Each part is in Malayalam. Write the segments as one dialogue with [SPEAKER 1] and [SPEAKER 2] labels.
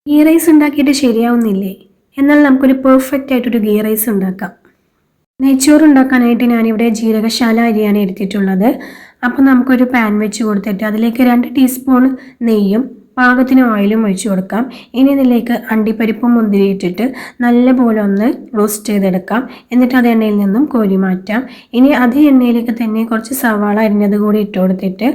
[SPEAKER 1] ഗീ റൈസ് ഉണ്ടാക്കിയിട്ട് ശരിയാവുന്നില്ലേ? എന്നാൽ നമുക്കൊരു പെർഫെക്റ്റ് ആയിട്ടൊരു ഗീ റൈസ് ഉണ്ടാക്കാം. നെയ്ച്ചോറ് ഉണ്ടാക്കാനായിട്ട് ഞാനിവിടെ ജീരകശാല അരിയാണ് എടുത്തിട്ടുള്ളത്. അപ്പോൾ നമുക്കൊരു പാൻ വെച്ച് കൊടുത്തിട്ട് അതിലേക്ക് 2 ടീസ്പൂൺ നെയ്യും പാകത്തിന് ഓയിലും ഒഴിച്ചു കൊടുക്കാം. ഇനി ഇതിലേക്ക് അണ്ടിപ്പരിപ്പും മുന്തിരി ഇട്ടിട്ട് നല്ലപോലെ ഒന്ന് റോസ്റ്റ് ചെയ്തെടുക്കാം. എന്നിട്ട് അത് എണ്ണയിൽ നിന്നും കോരി മാറ്റാം. ഇനി അതേ എണ്ണയിലേക്ക് തന്നെ കുറച്ച് സവാള അരിഞ്ഞത് കൂടി ഇട്ട് കൊടുത്തിട്ട്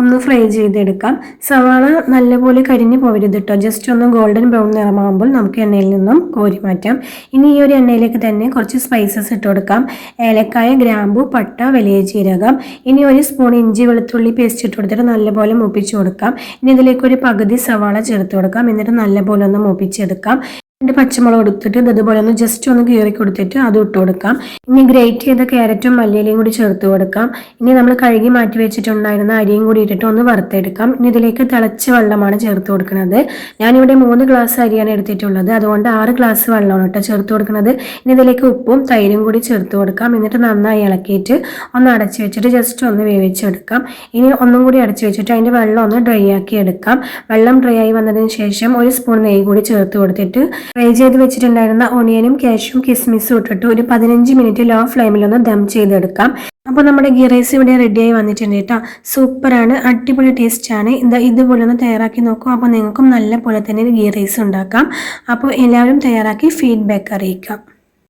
[SPEAKER 1] ഒന്ന് ഫ്രൈ ചെയ്തെടുക്കാം. സവാള നല്ലപോലെ കരിഞ്ഞു പോകരുത് കേട്ടോ. ജസ്റ്റ് ഒന്ന് ഗോൾഡൻ ബ്രൗൺ നിറമാകുമ്പോൾ നമുക്ക് എണ്ണയിൽ നിന്നും കോരി മാറ്റാം. ഇനി ഈ ഒരു എണ്ണയിലേക്ക് തന്നെ കുറച്ച് സ്പൈസസ് ഇട്ട് കൊടുക്കാം. ഏലക്കായ, ഗ്രാമ്പു, പട്ട, വലിയ ജീരകം. ഇനി 1 സ്പൂൺ ഇഞ്ചി വെളുത്തുള്ളി പേസ്റ്റ് ഇട്ട് കൊടുത്തിട്ട് നല്ലപോലെ മൂപ്പിച്ച് കൊടുക്കാം. ഇനി ഇതിലേക്ക് ഒരു പകുതി സവാള ചേർത്ത് കൊടുക്കാം. എന്നിട്ട് നല്ലപോലെ ഒന്ന് മൂപ്പിച്ചെടുക്കാം. 2 പച്ചമുളക് എടുത്തിട്ട് ഇതുപോലെ ഒന്ന് ജസ്റ്റ് ഒന്ന് കീറി കൊടുത്തിട്ട് അത് ഇട്ട് കൊടുക്കാം. ഇനി ഗ്രേറ്റ് ചെയ്ത ക്യാരറ്റും മല്ലിയിലയും കൂടി ചേർത്ത് കൊടുക്കാം. ഇനി നമ്മൾ കഴുകി മാറ്റി വെച്ചിട്ടുണ്ടായിരുന്ന അരിയും കൂടി ഇട്ടിട്ട് ഒന്ന് വറുത്തെടുക്കാം. ഇനി ഇതിലേക്ക് തിളച്ച വെള്ളമാണ് ചേർത്ത് കൊടുക്കുന്നത്. ഞാനിവിടെ 3 ഗ്ലാസ് അരിയാണ് എടുത്തിട്ടുള്ളത്. അതുകൊണ്ട് 6 ഗ്ലാസ് വെള്ളമാണ് കേട്ടോ ചേർത്ത് കൊടുക്കുന്നത്. ഇനി ഇതിലേക്ക് ഉപ്പും തൈരും കൂടി ചേർത്ത് കൊടുക്കാം. എന്നിട്ട് നന്നായി ഇളക്കിയിട്ട് ഒന്ന് അടച്ചു വെച്ചിട്ട് ജസ്റ്റ് ഒന്ന് വേവിച്ചെടുക്കാം. ഇനി ഒന്നും കൂടി അടച്ചു വെച്ചിട്ട് അതിൻ്റെ വെള്ളം ഒന്ന് ഡ്രൈ ആക്കി എടുക്കാം. വെള്ളം ഡ്രൈ ആയി വന്നതിന് ശേഷം 1 സ്പൂൺ നെയ്യ് കൂടി ചേർത്ത് കൊടുത്തിട്ട് ഫ്രൈ ചെയ്ത് വെച്ചിട്ടുണ്ടായിരുന്ന ഓണിയനും കാഷ്യും കിസ്മിസും ഇട്ടിട്ട് ഒരു 15 മിനിറ്റ് ലോ ഫ്ലെയിമിലൊന്ന് ദം ചെയ്തെടുക്കാം. അപ്പോൾ നമ്മുടെ ഗീ റൈസ് ഇവിടെ റെഡിയായി വന്നിട്ടുണ്ട് കേട്ടോ. സൂപ്പറാണ്, അടിപൊളി ടേസ്റ്റാണ്. ഇതുപോലെ ഒന്ന് തയ്യാറാക്കി നോക്കും. അപ്പോൾ നിങ്ങൾക്കും നല്ല പോലെ തന്നെ ഗീ റൈസ് ഉണ്ടാക്കാം. അപ്പോൾ എല്ലാവരും തയ്യാറാക്കി ഫീഡ്ബാക്ക് അറിയിക്കാം.